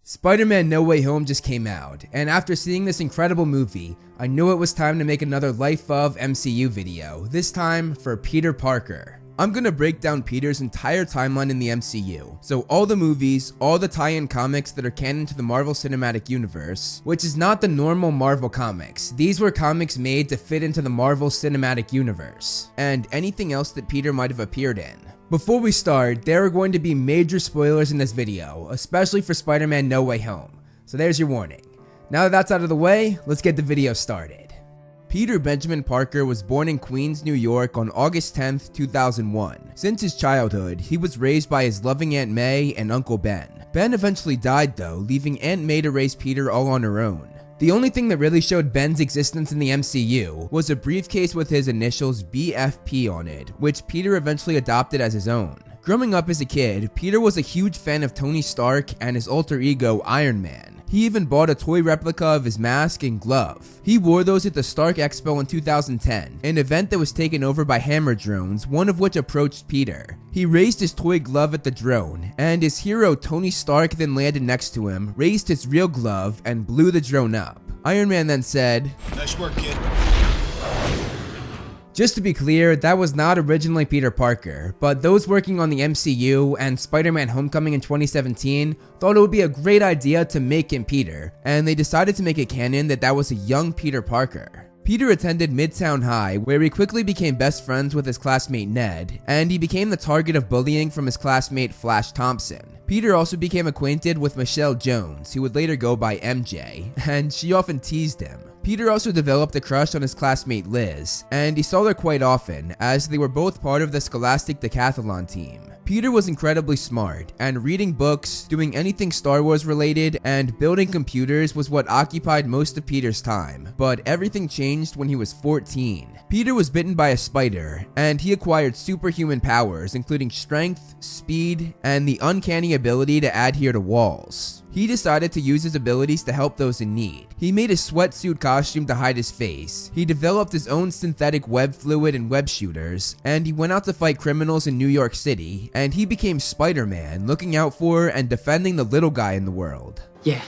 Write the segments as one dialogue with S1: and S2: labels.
S1: Spider-Man No Way Home just came out, and after seeing this incredible movie, I knew it was time to make another Life of MCU video, this time for Peter Parker. I'm gonna break down Peter's entire timeline in the MCU, so all the movies, all the tie-in comics that are canon to the Marvel Cinematic Universe, which is not the normal Marvel comics. These were comics made to fit into the Marvel Cinematic Universe, and anything else that Peter might have appeared in. Before we start, there are going to be major spoilers in this video, especially for Spider-Man No Way Home, so there's your warning. Now that that's out of the way, let's get the video started. Peter Benjamin Parker was born in Queens, New York on August 10th, 2001. Since his childhood, he was raised by his loving Aunt May and Uncle Ben. Ben eventually died though, leaving Aunt May to raise Peter all on her own. The only thing that really showed Ben's existence in the MCU was a briefcase with his initials BFP on it, which Peter eventually adopted as his own. Growing up as a kid, Peter was a huge fan of Tony Stark and his alter ego Iron Man. He even bought a toy replica of his mask and glove. He wore those at the Stark Expo in 2010, an event that was taken over by Hammer drones, one of which approached Peter. He raised his toy glove at the drone, and his hero Tony Stark then landed next to him, raised his real glove, and blew the drone up. Iron Man then said,
S2: "Nice work, kid."
S1: Just to be clear, that was not originally Peter Parker, but those working on the MCU and Spider-Man Homecoming in 2017 thought it would be a great idea to make him Peter, and they decided to make it canon that was a young Peter Parker. Peter attended Midtown High, where he quickly became best friends with his classmate Ned, and he became the target of bullying from his classmate Flash Thompson. Peter also became acquainted with Michelle Jones, who would later go by MJ, and she often teased him. Peter also developed a crush on his classmate Liz, and he saw her quite often, as they were both part of the Scholastic Decathlon team. Peter was incredibly smart, and reading books, doing anything Star Wars related, and building computers was what occupied most of Peter's time, but everything changed when he was 14. Peter was bitten by a spider, and he acquired superhuman powers, including strength, speed, and the uncanny ability to adhere to walls. He decided to use his abilities to help those in need. He made a sweatsuit costume to hide his face. He developed his own synthetic web fluid and web shooters, and he went out to fight criminals in New York City, and he became Spider-Man, looking out for and defending the little guy in the world.
S3: Yeah,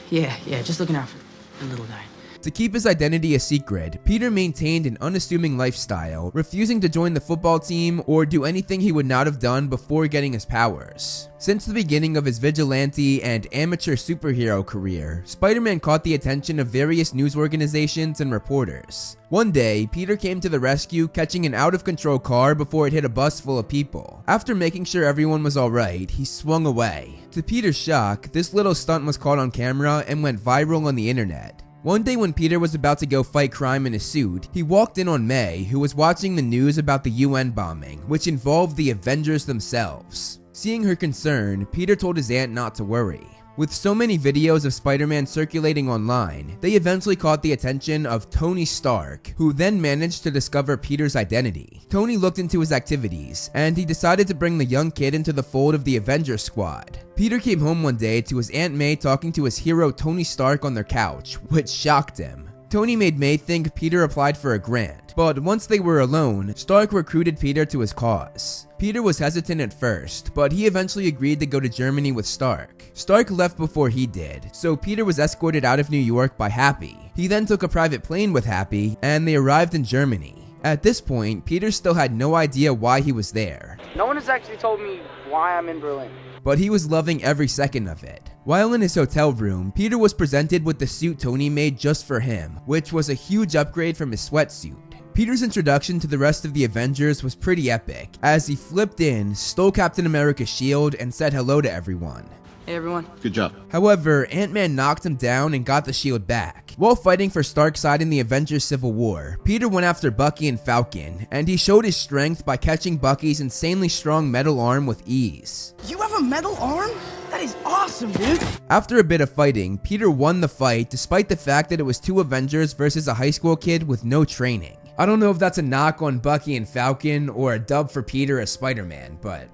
S3: just looking out for the little guy.
S1: To keep his identity a secret, Peter maintained an unassuming lifestyle, refusing to join the football team or do anything he would not have done before getting his powers. Since the beginning of his vigilante and amateur superhero career, Spider-Man caught the attention of various news organizations and reporters. One day, Peter came to the rescue, catching an out-of-control car before it hit a bus full of people. After making sure everyone was alright, he swung away. To Peter's shock, this little stunt was caught on camera and went viral on the internet. One day when Peter was about to go fight crime in his suit, he walked in on May, who was watching the news about the UN bombing, which involved the Avengers themselves. Seeing her concern, Peter told his aunt not to worry. With so many videos of Spider-Man circulating online, they eventually caught the attention of Tony Stark, who then managed to discover Peter's identity. Tony looked into his activities, and he decided to bring the young kid into the fold of the Avengers squad. Peter came home one day to his Aunt May talking to his hero Tony Stark on their couch, which shocked him. Tony made May think Peter applied for a grant, but once they were alone, Stark recruited Peter to his cause. Peter was hesitant at first, but he eventually agreed to go to Germany with Stark. Stark left before he did, so Peter was escorted out of New York by Happy. He then took a private plane with Happy, and they arrived in Germany. At this point, Peter still had no idea why he was there.
S3: No one has actually told me why I'm in Berlin.
S1: But he was loving every second of it. While in his hotel room, Peter was presented with the suit Tony made just for him, which was a huge upgrade from his sweatsuit. Peter's introduction to the rest of the Avengers was pretty epic, as he flipped in, stole Captain America's shield, and said hello to everyone.
S3: Hey everyone.
S2: Good job.
S1: However, Ant-Man knocked him down and got the shield back. While fighting for Stark's side in the Avengers Civil War, Peter went after Bucky and Falcon, and he showed his strength by catching Bucky's insanely strong metal arm with ease.
S4: You have a metal arm? That is awesome, dude!
S1: After a bit of fighting, Peter won the fight despite the fact that it was two Avengers versus a high school kid with no training. I don't know if that's a knock on Bucky and Falcon or a dub for Peter as Spider-Man, but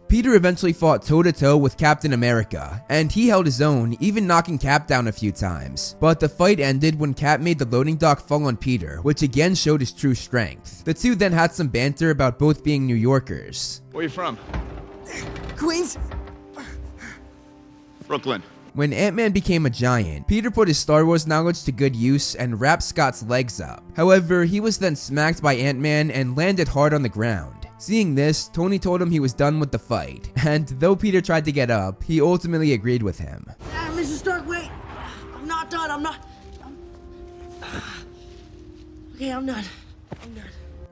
S1: Peter eventually fought toe-to-toe with Captain America, and he held his own, even knocking Cap down a few times. But the fight ended when Cap made the loading dock fall on Peter, which again showed his true strength. The two then had some banter about both being New Yorkers.
S2: Where you from?
S4: Queens?
S2: Brooklyn.
S1: When Ant-Man became a giant, Peter put his Star Wars knowledge to good use and wrapped Scott's legs up. However, he was then smacked by Ant-Man and landed hard on the ground. Seeing this, Tony told him he was done with the fight, and though Peter tried to get up, he ultimately agreed with him.
S4: Mr. Stark, wait. I'm not done. Okay, I'm done.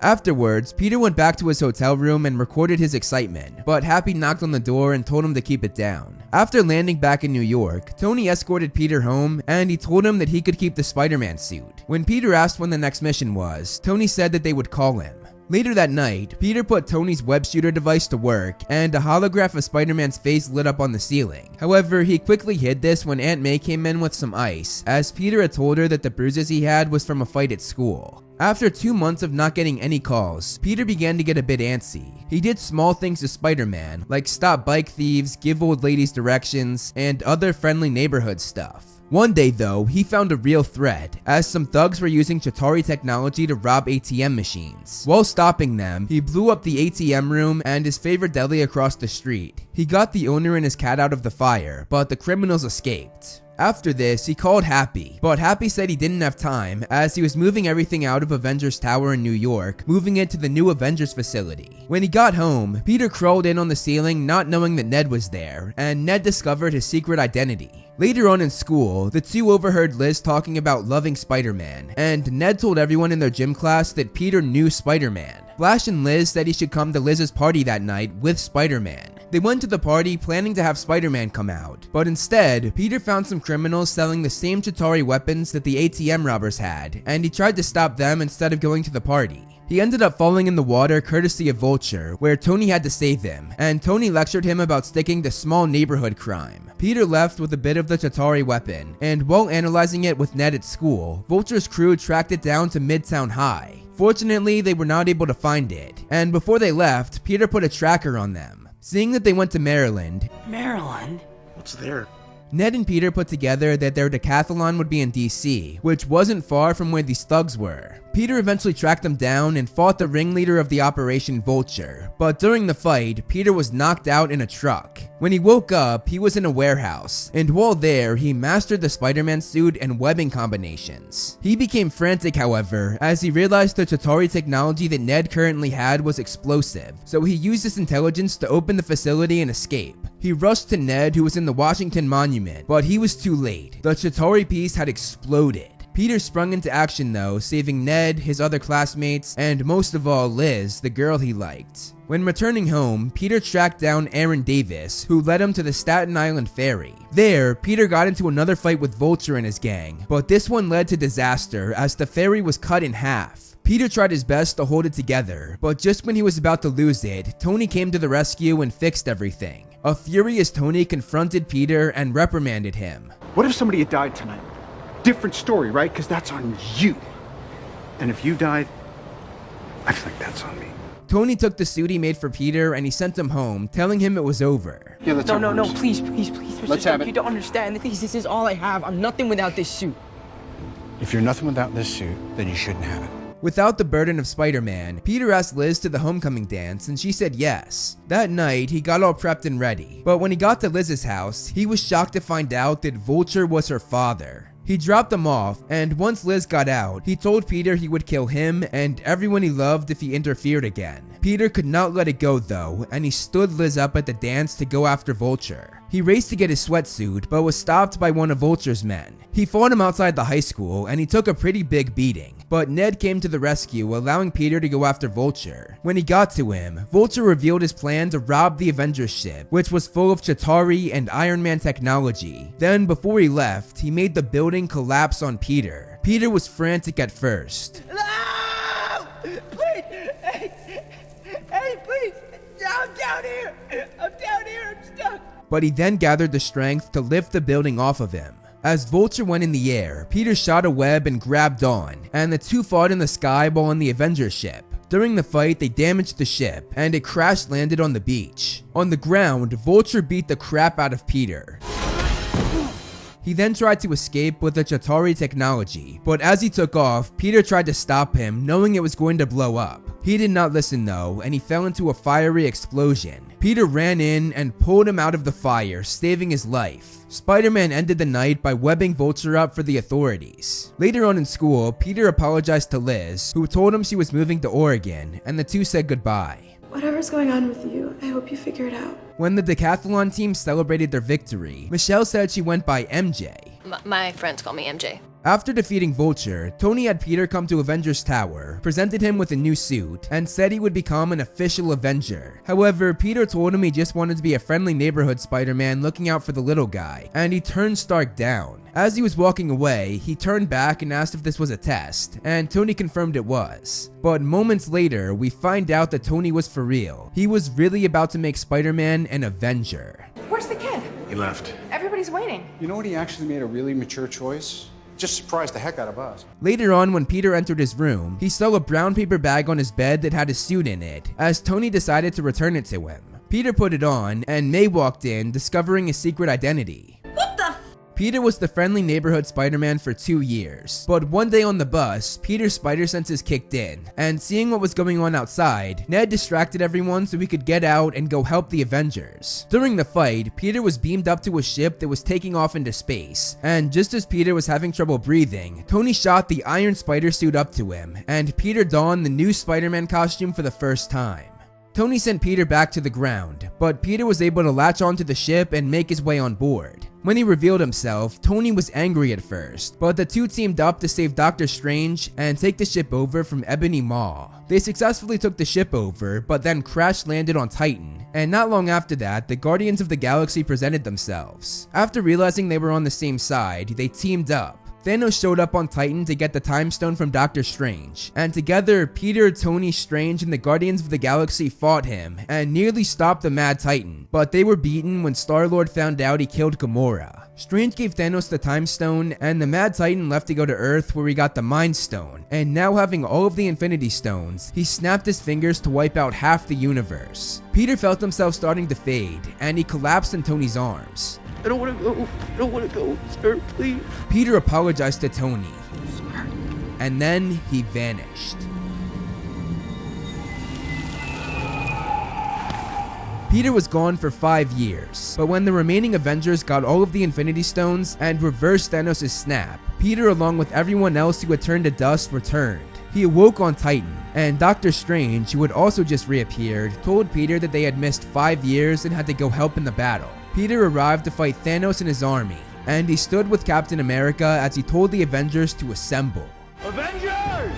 S1: Afterwards, Peter went back to his hotel room and recorded his excitement, but Happy knocked on the door and told him to keep it down. After landing back in New York, Tony escorted Peter home and he told him that he could keep the Spider-Man suit. When Peter asked when the next mission was, Tony said that they would call him. Later that night, Peter put Tony's web shooter device to work, and a holograph of Spider-Man's face lit up on the ceiling. However, he quickly hid this when Aunt May came in with some ice, as Peter had told her that the bruises he had was from a fight at school. After 2 months of not getting any calls, Peter began to get a bit antsy. He did small things to Spider-Man, like stop bike thieves, give old ladies directions, and other friendly neighborhood stuff. One day though, he found a real threat, as some thugs were using Chitauri technology to rob ATM machines. While stopping them, he blew up the ATM room and his favorite deli across the street. He got the owner and his cat out of the fire, but the criminals escaped. After this, he called Happy, but Happy said he didn't have time as he was moving everything out of Avengers Tower in New York, moving it to the new Avengers facility. When he got home, Peter crawled in on the ceiling not knowing that Ned was there, and Ned discovered his secret identity. Later on in school, the two overheard Liz talking about loving Spider-Man, and Ned told everyone in their gym class that Peter knew Spider-Man. Flash and Liz said he should come to Liz's party that night with Spider-Man. They went to the party planning to have Spider-Man come out, but instead, Peter found some criminals selling the same Chitauri weapons that the ATM robbers had, and he tried to stop them instead of going to the party. He ended up falling in the water courtesy of Vulture, where Tony had to save him, and Tony lectured him about sticking to small neighborhood crime. Peter left with a bit of the Chitauri weapon, and while analyzing it with Ned at school, Vulture's crew tracked it down to Midtown High. Fortunately, they were not able to find it, and before they left, Peter put a tracker on them. Seeing that they went to Maryland,
S2: What's there?
S1: Ned and Peter put together that their decathlon would be in DC, which wasn't far from where these thugs were. Peter eventually tracked them down and fought the ringleader of the operation, Vulture, but during the fight, Peter was knocked out in a truck. When he woke up, he was in a warehouse, and while there, he mastered the Spider-Man suit and webbing combinations. He became frantic, however, as he realized the Chitauri technology that Ned currently had was explosive, so he used his intelligence to open the facility and escape. He rushed to Ned, who was in the Washington Monument, but he was too late. The Chitauri piece had exploded. Peter sprung into action though, saving Ned, his other classmates, and most of all Liz, the girl he liked. When returning home, Peter tracked down Aaron Davis, who led him to the Staten Island ferry. There, Peter got into another fight with Vulture and his gang, but this one led to disaster as the ferry was cut in half. Peter tried his best to hold it together, but just when he was about to lose it, Tony came to the rescue and fixed everything. A furious Tony confronted Peter and reprimanded him.
S2: What if somebody had died tonight? Different story, right? Because that's on you. And if you died, I feel like that's on me.
S1: Tony took the suit he made for Peter and he sent him home, telling him it was over.
S2: Yeah, let's
S3: No, please, Mr.
S2: Let's
S3: Stark,
S2: have it.
S3: you don't understand. Please, this is all I have. I'm nothing without this suit.
S2: If you're nothing without this suit, then you shouldn't have it.
S1: Without the burden of Spider-Man, Peter asked Liz to the homecoming dance and she said yes. That night, he got all prepped and ready, but when he got to Liz's house, he was shocked to find out that Vulture was her father. He dropped them off, and once Liz got out, he told Peter he would kill him and everyone he loved if he interfered again. Peter could not let it go though, and he stood Liz up at the dance to go after Vulture. He raced to get his sweatsuit, but was stopped by one of Vulture's men. He fought him outside the high school, and he took a pretty big beating. But Ned came to the rescue, allowing Peter to go after Vulture. When he got to him, Vulture revealed his plan to rob the Avengers ship, which was full of Chitauri and Iron Man technology. Then, before he left, he made the building collapse on Peter. Peter was frantic at first.
S4: No! Please! Hey, please! I'm down here! I'm stuck!
S1: But he then gathered the strength to lift the building off of him. As Vulture went in the air, Peter shot a web and grabbed on, and the two fought in the sky while on the Avengers ship. During the fight, they damaged the ship, and it crash-landed on the beach. On the ground, Vulture beat the crap out of Peter. He then tried to escape with the Chitauri technology, but as he took off, Peter tried to stop him, knowing it was going to blow up. He did not listen though, and he fell into a fiery explosion. Peter ran in and pulled him out of the fire, saving his life. Spider-Man ended the night by webbing Vulture up for the authorities. Later on in school, Peter apologized to Liz, who told him she was moving to Oregon, and the two said goodbye.
S5: Whatever's going on with you, I hope you figure it out.
S1: When the decathlon team celebrated their victory, Michelle said she went by MJ.
S6: My friends call me MJ.
S1: After defeating Vulture, Tony had Peter come to Avengers Tower, presented him with a new suit, and said he would become an official Avenger. However, Peter told him he just wanted to be a friendly neighborhood Spider-Man looking out for the little guy, and he turned Stark down. As he was walking away, he turned back and asked if this was a test, and Tony confirmed it was. But moments later, we find out that Tony was for real. He was really about to make Spider-Man an Avenger.
S7: Where's the kid?
S2: He left.
S7: Everybody's waiting.
S2: You know what? He actually made a really mature choice. Just surprised the heck out of us.
S1: Later on, when Peter entered his room, he saw a brown paper bag on his bed that had a suit in it, as Tony decided to return it to him. Peter put it on, and May walked in, discovering his secret identity. Peter was the friendly neighborhood Spider-Man for 2 years, but one day on the bus, Peter's spider senses kicked in, and seeing what was going on outside, Ned distracted everyone so he could get out and go help the Avengers. During the fight, Peter was beamed up to a ship that was taking off into space, and just as Peter was having trouble breathing, Tony shot the Iron Spider suit up to him, and Peter donned the new Spider-Man costume for the first time. Tony sent Peter back to the ground, but Peter was able to latch onto the ship and make his way on board. When he revealed himself, Tony was angry at first, but the two teamed up to save Doctor Strange and take the ship over from Ebony Maw. They successfully took the ship over, but then crash landed on Titan, and not long after that, the Guardians of the Galaxy presented themselves. After realizing they were on the same side, they teamed up. Thanos showed up on Titan to get the Time Stone from Doctor Strange, and together Peter, Tony, Strange, and the Guardians of the Galaxy fought him and nearly stopped the Mad Titan, but they were beaten when Star-Lord found out he killed Gamora. Strange gave Thanos the Time Stone, and the Mad Titan left to go to Earth where he got the Mind Stone, and now having all of the Infinity Stones, he snapped his fingers to wipe out half the universe. Peter felt himself starting to fade, and he collapsed in Tony's arms.
S4: I don't want to go. I don't want to go, sir, please.
S1: Peter apologized to Tony, and then he vanished. Peter was gone for 5 years, but when the remaining Avengers got all of the Infinity Stones and reversed Thanos' snap, Peter, along with everyone else who had turned to dust, returned. He awoke on Titan, and Doctor Strange, who had also just reappeared, told Peter that they had missed 5 years and had to go help in the battle. Peter arrived to fight Thanos and his army, and he stood with Captain America as he told the Avengers to assemble.
S2: Avengers!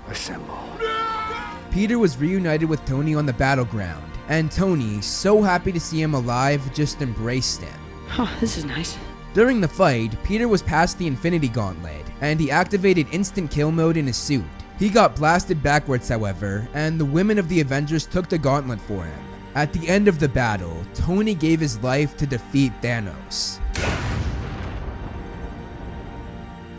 S2: Assemble.
S1: Peter was reunited with Tony on the battleground, and Tony, so happy to see him alive, just embraced him.
S3: Oh, this is nice.
S1: During the fight, Peter was past the Infinity Gauntlet, and he activated instant kill mode in his suit. He got blasted backwards, however, and the women of the Avengers took the gauntlet for him. At the end of the battle, Tony gave his life to defeat Thanos.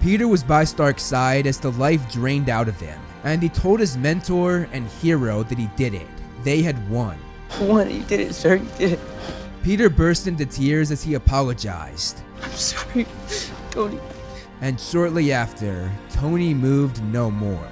S1: Peter was by Stark's side as the life drained out of him, and he told his mentor and hero that he did it. They had won.
S3: What? You did it, sir. You did it.
S1: Peter burst into tears as he apologized.
S3: I'm sorry, Tony.
S1: And shortly after, Tony moved no more.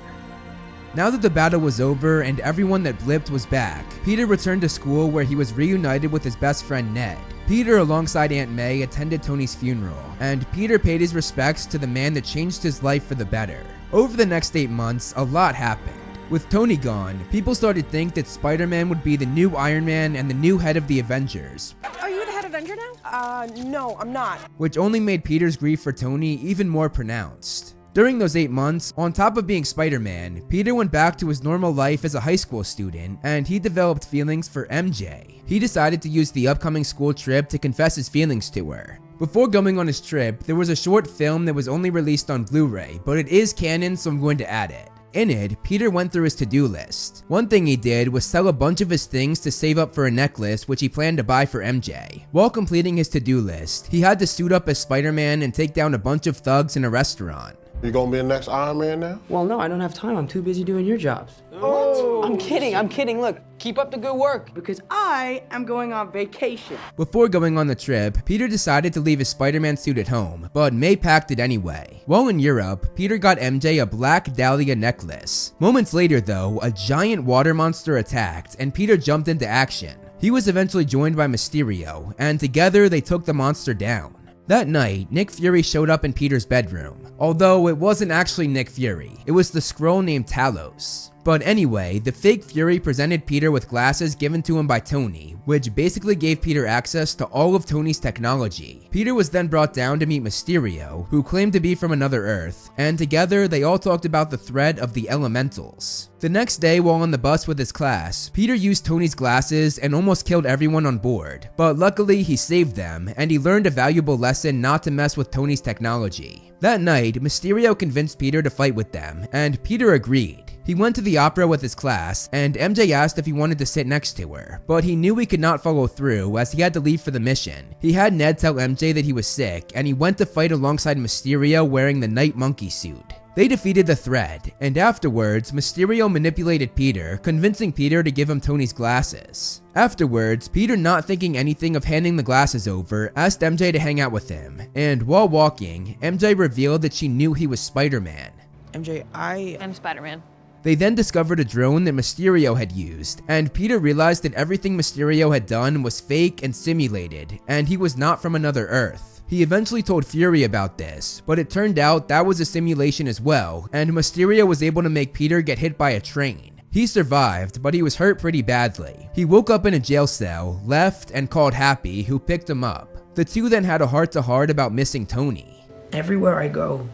S1: Now that the battle was over and everyone that blipped was back, Peter returned to school where he was reunited with his best friend Ned. Peter, alongside Aunt May, attended Tony's funeral, and Peter paid his respects to the man that changed his life for the better. Over the next 8 months, a lot happened. With Tony gone, people started to think that Spider-Man would be the new Iron Man and the new head of the Avengers.
S7: Are you the head Avenger now? No, I'm not.
S1: Which only made Peter's grief for Tony even more pronounced. During those 8 months, on top of being Spider-Man, Peter went back to his normal life as a high school student, and he developed feelings for MJ. He decided to use the upcoming school trip to confess his feelings to her. Before going on his trip, there was a short film that was only released on Blu-ray, but it is canon, so I'm going to add it. In it, Peter went through his to-do list. One thing he did was sell a bunch of his things to save up for a necklace which he planned to buy for MJ. While completing his to-do list, he had to suit up as Spider-Man and take down a bunch of thugs in a restaurant.
S8: You gonna be the next Iron Man now?
S3: Well, no, I don't have time. I'm too busy doing your jobs.
S8: What?
S3: I'm kidding. Look, keep up the good work.
S4: Because I am going on vacation.
S1: Before going on the trip, Peter decided to leave his Spider-Man suit at home, but May packed it anyway. While in Europe, Peter got MJ a black dahlia necklace. Moments later though, a giant water monster attacked and Peter jumped into action. He was eventually joined by Mysterio, and together they took the monster down. That night, Nick Fury showed up in Peter's bedroom, although it wasn't actually Nick Fury, it was the Skrull named Talos. But anyway, the fake Fury presented Peter with glasses given to him by Tony, which basically gave Peter access to all of Tony's technology. Peter was then brought down to meet Mysterio, who claimed to be from another Earth, and together they all talked about the threat of the elementals. The next day, while on the bus with his class, Peter used Tony's glasses and almost killed everyone on board, but luckily he saved them, and he learned a valuable lesson not to mess with Tony's technology. That night, Mysterio convinced Peter to fight with them, and Peter agreed. He went to the opera with his class, and MJ asked if he wanted to sit next to her, but he knew he could not follow through as he had to leave for the mission. He had Ned tell MJ that he was sick, and he went to fight alongside Mysterio wearing the Night Monkey suit. They defeated the threat, and afterwards, Mysterio manipulated Peter, convincing Peter to give him Tony's glasses. Afterwards, Peter, not thinking anything of handing the glasses over, asked MJ to hang out with him, and while walking, MJ revealed that she knew he was Spider-Man.
S3: MJ,
S6: I'm Spider-Man.
S1: They then discovered a drone that Mysterio had used, and Peter realized that everything Mysterio had done was fake and simulated, and he was not from another Earth. He eventually told Fury about this, but it turned out that was a simulation as well, and Mysterio was able to make Peter get hit by a train. He survived, but he was hurt pretty badly. He woke up in a jail cell, left, and called Happy, who picked him up. The two then had a heart-to-heart about missing Tony.
S3: everywhere I go,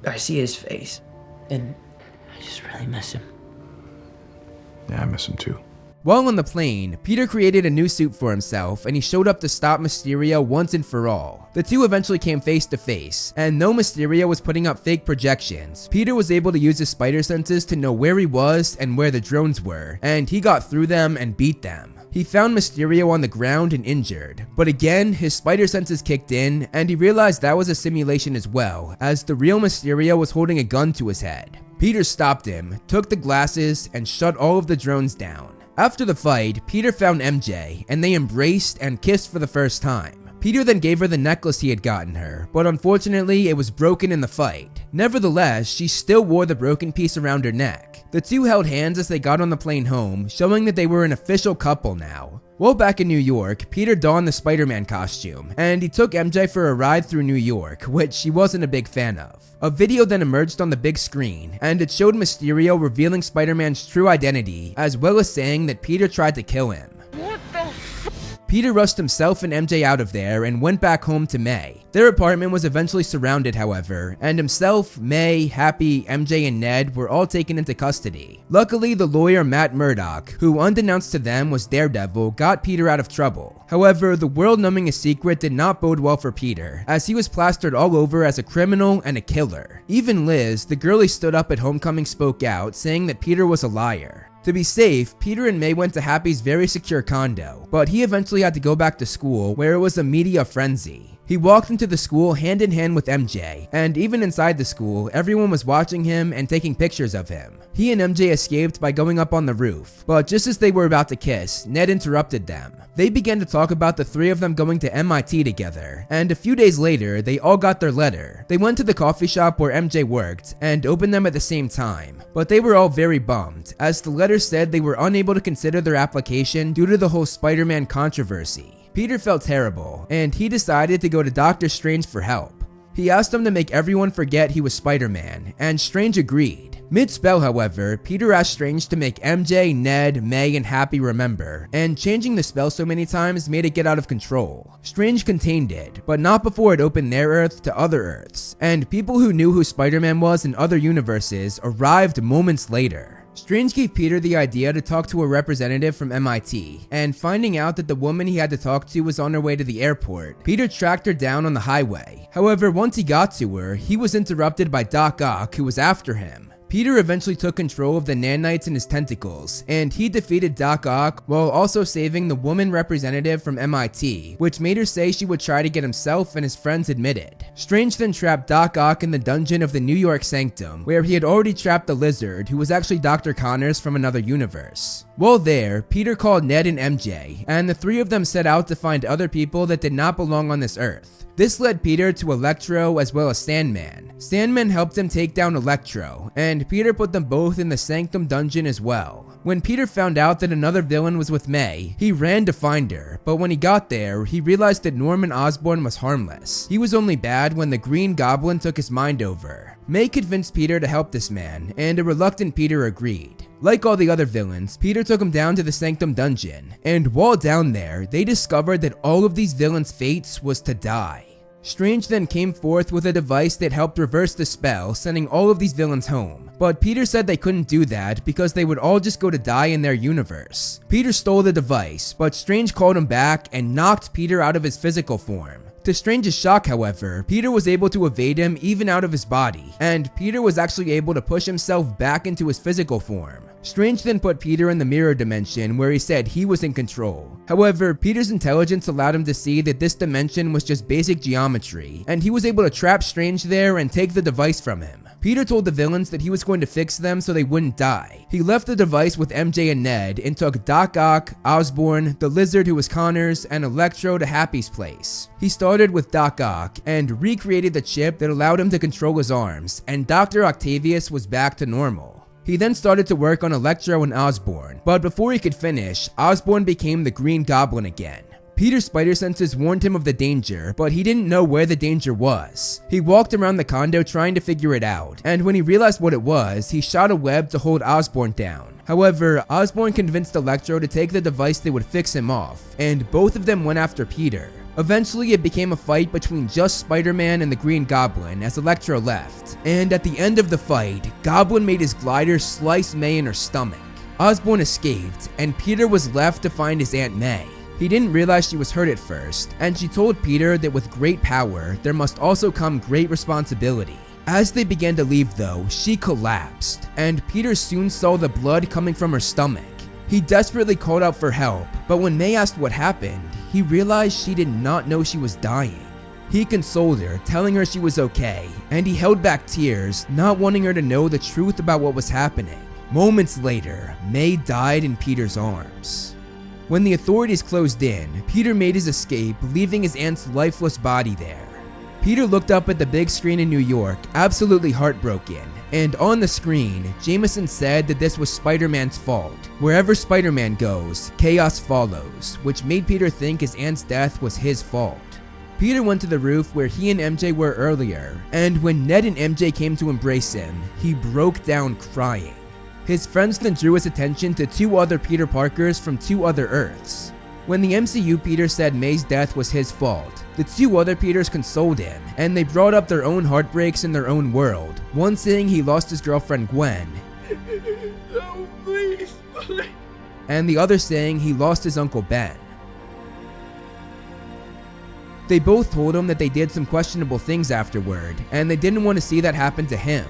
S3: I see his face. And I just really miss him.
S2: Yeah, I miss him too.
S1: While on the plane, Peter created a new suit for himself and he showed up to stop Mysterio once and for all. The two eventually came face to face, and though Mysterio was putting up fake projections, Peter was able to use his spider senses to know where he was and where the drones were, and he got through them and beat them. He found Mysterio on the ground and injured, but again, his spider senses kicked in and he realized that was a simulation as well, as the real Mysterio was holding a gun to his head. Peter stopped him, took the glasses, and shut all of the drones down. After the fight, Peter found MJ, and they embraced and kissed for the first time. Peter then gave her the necklace he had gotten her, but unfortunately it was broken in the fight. Nevertheless, she still wore the broken piece around her neck. The two held hands as they got on the plane home, showing that they were an official couple now. While back in New York, Peter donned the Spider-Man costume, and he took MJ for a ride through New York, which she wasn't a big fan of. A video then emerged on the big screen, and it showed Mysterio revealing Spider-Man's true identity, as well as saying that Peter tried to kill him. Peter rushed himself and MJ out of there and went back home to May. Their apartment was eventually surrounded, however, and himself, May, Happy, MJ, and Ned were all taken into custody. Luckily, the lawyer Matt Murdock, who unbeknownst to them was Daredevil, got Peter out of trouble. However, the world knowing a secret did not bode well for Peter, as he was plastered all over as a criminal and a killer. Even Liz, the girl he stood up at homecoming, spoke out, saying that Peter was a liar. To be safe, Peter and May went to Happy's very secure condo, but he eventually had to go back to school where it was a media frenzy. He walked into the school hand in hand with MJ, and even inside the school, everyone was watching him and taking pictures of him. He and MJ escaped by going up on the roof, but just as they were about to kiss, Ned interrupted them. They began to talk about the three of them going to MIT together, and a few days later, they all got their letter. They went to the coffee shop where MJ worked and opened them at the same time, but they were all very bummed, as the letter said they were unable to consider their application due to the whole Spider-Man controversy. Peter felt terrible, and he decided to go to Dr. Strange for help. He asked him to make everyone forget he was Spider-Man, and Strange agreed. Mid-spell, however, Peter asked Strange to make MJ, Ned, May, and Happy remember, and changing the spell so many times made it get out of control. Strange contained it, but not before it opened their Earth to other Earths, and people who knew who Spider-Man was in other universes arrived moments later. Strange gave Peter the idea to talk to a representative from MIT, and finding out that the woman he had to talk to was on her way to the airport, Peter tracked her down on the highway. However, once he got to her, he was interrupted by Doc Ock, who was after him. Peter eventually took control of the nanites in his tentacles, and he defeated Doc Ock while also saving the woman representative from MIT, which made her say she would try to get himself and his friends admitted. Strange then trapped Doc Ock in the dungeon of the New York Sanctum, where he had already trapped the Lizard, who was actually Dr. Connors from another universe. While there, Peter called Ned and MJ, and the three of them set out to find other people that did not belong on this Earth. This led Peter to Electro as well as Sandman. Sandman helped him take down Electro, and Peter put them both in the Sanctum dungeon as well. When Peter found out that another villain was with May, he ran to find her, but when he got there, he realized that Norman Osborn was harmless. He was only bad when the Green Goblin took his mind over. May convinced Peter to help this man, and a reluctant Peter agreed. Like all the other villains, Peter took him down to the Sanctum dungeon, and while down there, they discovered that all of these villains' fates was to die. Strange then came forth with a device that helped reverse the spell, sending all of these villains home. But Peter said they couldn't do that because they would all just go to die in their universe. Peter stole the device, but Strange called him back and knocked Peter out of his physical form. To Strange's shock, however, Peter was able to evade him even out of his body, and Peter was actually able to push himself back into his physical form. Strange then put Peter in the mirror dimension where he said he was in control. However, Peter's intelligence allowed him to see that this dimension was just basic geometry, and he was able to trap Strange there and take the device from him. Peter told the villains that he was going to fix them so they wouldn't die. He left the device with MJ and Ned and took Doc Ock, Osborn, the Lizard who was Connors, and Electro to Happy's place. He started with Doc Ock and recreated the chip that allowed him to control his arms, and Dr. Octavius was back to normal. He then started to work on Electro and Osborn, but before he could finish, Osborn became the Green Goblin again. Peter's spider senses warned him of the danger, but he didn't know where the danger was. He walked around the condo trying to figure it out, and when he realized what it was, he shot a web to hold Osborn down. However, Osborn convinced Electro to take the device that would fix him off, and both of them went after Peter. Eventually, it became a fight between just Spider-Man and the Green Goblin as Electro left, and at the end of the fight, Goblin made his glider slice May in her stomach. Osborn escaped, and Peter was left to find his Aunt May. He didn't realize she was hurt at first, and she told Peter that with great power, there must also come great responsibility. As they began to leave though, she collapsed, and Peter soon saw the blood coming from her stomach. He desperately called out for help, but when May asked what happened, he realized she did not know she was dying. He consoled her, telling her she was okay, and he held back tears, not wanting her to know the truth about what was happening. Moments later, May died in Peter's arms. When the authorities closed in, Peter made his escape, leaving his aunt's lifeless body there. Peter looked up at the big screen in New York, absolutely heartbroken, and on the screen, Jameson said that this was Spider-Man's fault. Wherever Spider-Man goes, chaos follows, which made Peter think his aunt's death was his fault. Peter went to the roof where he and MJ were earlier, and when Ned and MJ came to embrace him, he broke down crying. His friends then drew his attention to two other Peter Parkers from two other Earths. When the MCU Peter said May's death was his fault, the two other Peters consoled him, and they brought up their own heartbreaks in their own world, one saying he lost his girlfriend Gwen,
S4: No, please.
S1: and the other saying he lost his Uncle Ben. They both told him that they did some questionable things afterward, and they didn't want to see that happen to him.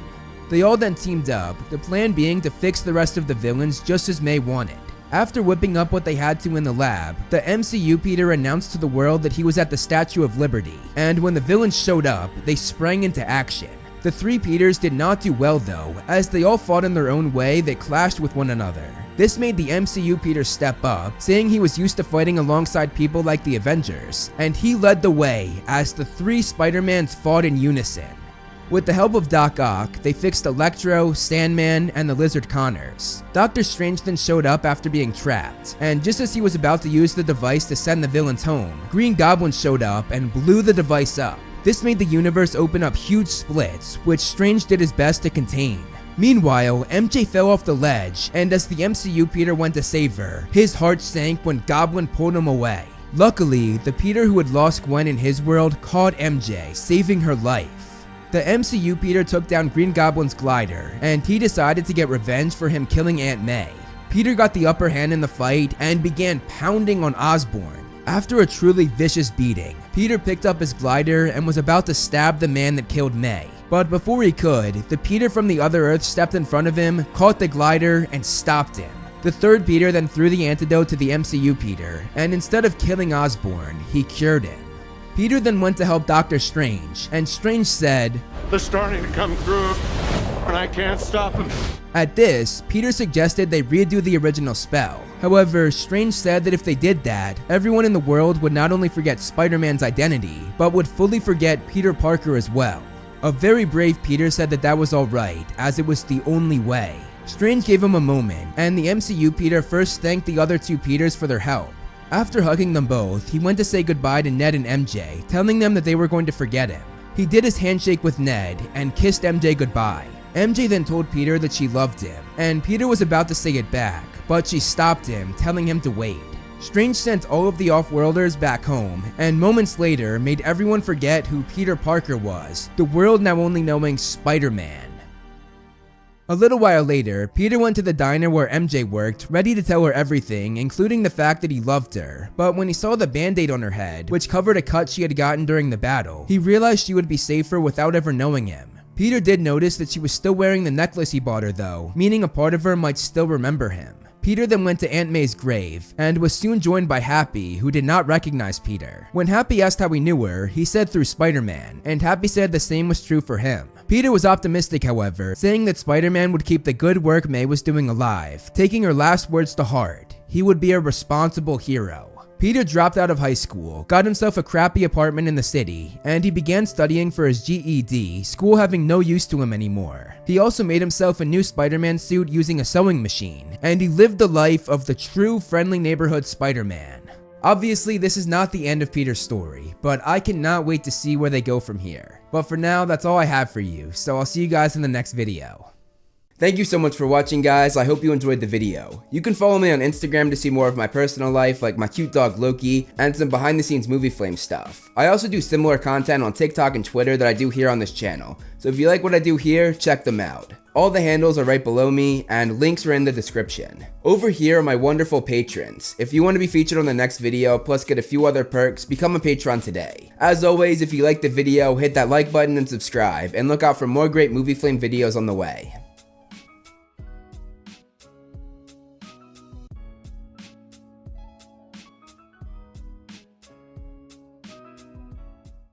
S1: They all then teamed up, the plan being to fix the rest of the villains just as May wanted. After whipping up what they had to in the lab, the MCU Peter announced to the world that he was at the Statue of Liberty, and when the villains showed up, they sprang into action. The three Peters did not do well though, as they all fought in their own way that clashed with one another. This made the MCU Peter step up, saying he was used to fighting alongside people like the Avengers, and he led the way as the three Spider-Mans fought in unison. With the help of Doc Ock, they fixed Electro, Sandman, and the Lizard Connors. Doctor Strange then showed up after being trapped, and just as he was about to use the device to send the villains home, Green Goblin showed up and blew the device up. This made the universe open up huge splits, which Strange did his best to contain. Meanwhile, MJ fell off the ledge, and as the MCU Peter went to save her, his heart sank when Goblin pulled him away. Luckily, the Peter who had lost Gwen in his world caught MJ, saving her life. The MCU Peter took down Green Goblin's glider, and he decided to get revenge for him killing Aunt May. Peter got the upper hand in the fight and began pounding on Osborn. After a truly vicious beating, Peter picked up his glider and was about to stab the man that killed May. But before he could, the Peter from the other Earth stepped in front of him, caught the glider, and stopped him. The third Peter then threw the antidote to the MCU Peter, and instead of killing Osborn, he cured him. Peter then went to help Doctor Strange, and Strange said,
S4: They're starting to come through, and I can't stop them.
S1: At this, Peter suggested they redo the original spell. However, Strange said that if they did that, everyone in the world would not only forget Spider-Man's identity, but would fully forget Peter Parker as well. A very brave Peter said that that was alright, as it was the only way. Strange gave him a moment, and the MCU Peter first thanked the other two Peters for their help. After hugging them both, he went to say goodbye to Ned and MJ, telling them that they were going to forget him. He did his handshake with Ned and kissed MJ goodbye. MJ then told Peter that she loved him, and Peter was about to say it back, but she stopped him, telling him to wait. Strange sent all of the Off-Worlders back home, and moments later made everyone forget who Peter Parker was, the world now only knowing Spider-Man. A little while later, Peter went to the diner where MJ worked, ready to tell her everything, including the fact that he loved her. But when he saw the band-aid on her head, which covered a cut she had gotten during the battle, he realized she would be safer without ever knowing him. Peter did notice that she was still wearing the necklace he bought her though, meaning a part of her might still remember him. Peter then went to Aunt May's grave, and was soon joined by Happy, who did not recognize Peter. When Happy asked how he knew her, he said through Spider-Man, and Happy said the same was true for him. Peter was optimistic, however, saying that Spider-Man would keep the good work May was doing alive, taking her last words to heart. He would be a responsible hero. Peter dropped out of high school, got himself a crappy apartment in the city, and he began studying for his GED, school having no use to him anymore. He also made himself a new Spider-Man suit using a sewing machine, and he lived the life of the true friendly neighborhood Spider-Man. Obviously, this is not the end of Peter's story, but I cannot wait to see where they go from here. But for now, that's all I have for you, so I'll see you guys in the next video. Thank you so much for watching, guys. I hope you enjoyed the video. You can follow me on Instagram to see more of my personal life, like my cute dog Loki, and some behind the scenes movie flame stuff. I also do similar content on TikTok and Twitter that I do here on this channel, so if you like what I do here, check them out. All the handles are right below me, and links are in the description. Over here are my wonderful patrons. If you want to be featured on the next video, plus get a few other perks, become a patron today. As always, if you liked the video, hit that like button and subscribe, and look out for more great movie flame videos on the way.